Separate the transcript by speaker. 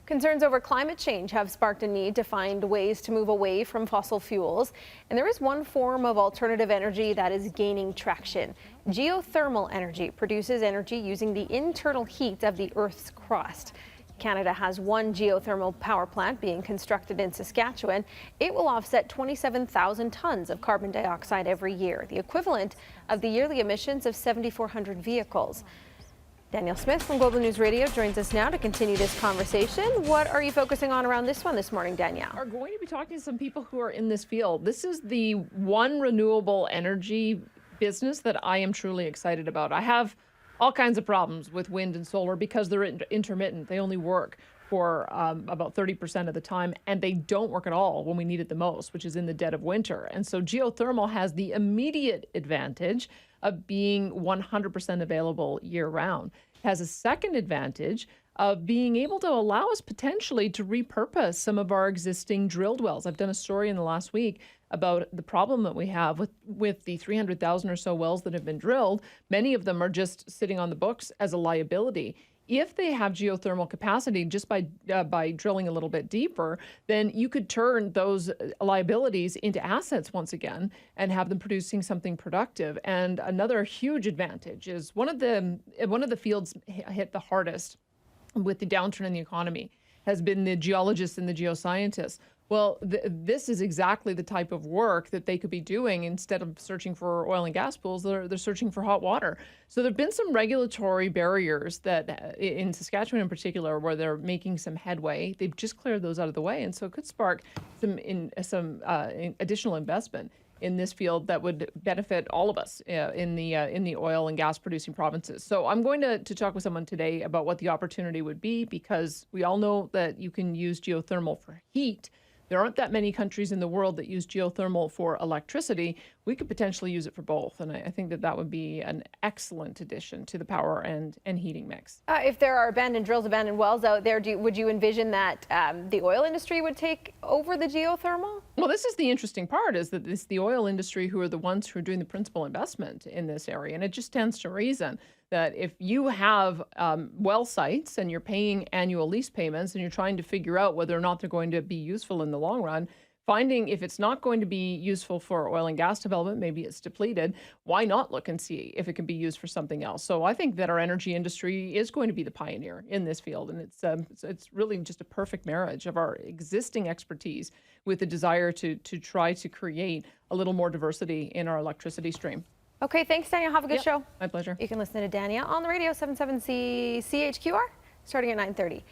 Speaker 1: Concerns over climate change have sparked a need to find ways to move away from fossil fuels. And there is one form of alternative energy that is gaining traction. Geothermal energy produces energy using the internal heat of the Earth's crust. Canada has one geothermal power plant being constructed in Saskatchewan. It will offset 27,000 tons of carbon dioxide every year, the equivalent of the yearly emissions of 7,400 vehicles. Danielle Smith from Global News Radio joins us now to continue this conversation. What are you focusing on around this one this morning, Danielle?
Speaker 2: Are going to be talking to some people who are in this field. This is the one renewable energy business that I am truly excited about. I have all kinds of problems with wind and solar because they're intermittent. They only work for about 30% of the time, and they don't work at all when we need it the most, which is in the dead of winter. And so geothermal has the immediate advantage of being 100% available year round. It has a second advantage of being able to allow us potentially to repurpose some of our existing drilled wells. I've done a story in the last week about the problem that we have with the 300,000 or so wells that have been drilled. Many of them are just sitting on the books as a liability. If they have geothermal capacity, just by drilling a little bit deeper, then you could turn those liabilities into assets once again and have them producing something productive. And another huge advantage is one of the fields hit the hardest with the downturn in the economy has been the geologists and the geoscientists. Well, this is exactly the type of work that they could be doing. Instead of searching for oil and gas pools, they're searching for hot water. So there have been some regulatory barriers that in Saskatchewan in particular, where they're making some headway. They've just cleared those out of the way. And so it could spark some additional investment in this field that would benefit all of us in the oil and gas producing provinces. So I'm going to talk with someone today about what the opportunity would be, because we all know that you can use geothermal for heat. There aren't that many countries in the world that use geothermal for electricity. We could potentially use it for both. And I think that would be an excellent addition to the power and heating mix.
Speaker 1: If there are abandoned drills, abandoned wells out there, would you envision that the oil industry would take over the geothermal?
Speaker 2: Well, this is the interesting part, is that it's the oil industry who are the ones who are doing the principal investment in this area. And it just stands to reason that if you have well sites and you're paying annual lease payments and you're trying to figure out whether or not they're going to be useful in the long run, finding if it's not going to be useful for oil and gas development, maybe it's depleted, why not look and see if it can be used for something else? So I think that our energy industry is going to be the pioneer in this field. And it's really just a perfect marriage of our existing expertise with the desire to try to create a little more diversity in our electricity stream.
Speaker 1: Okay, thanks, Danielle. Have a good show.
Speaker 2: My pleasure.
Speaker 1: You can listen to Danielle on the radio, 77C CHQR, starting at 9:30.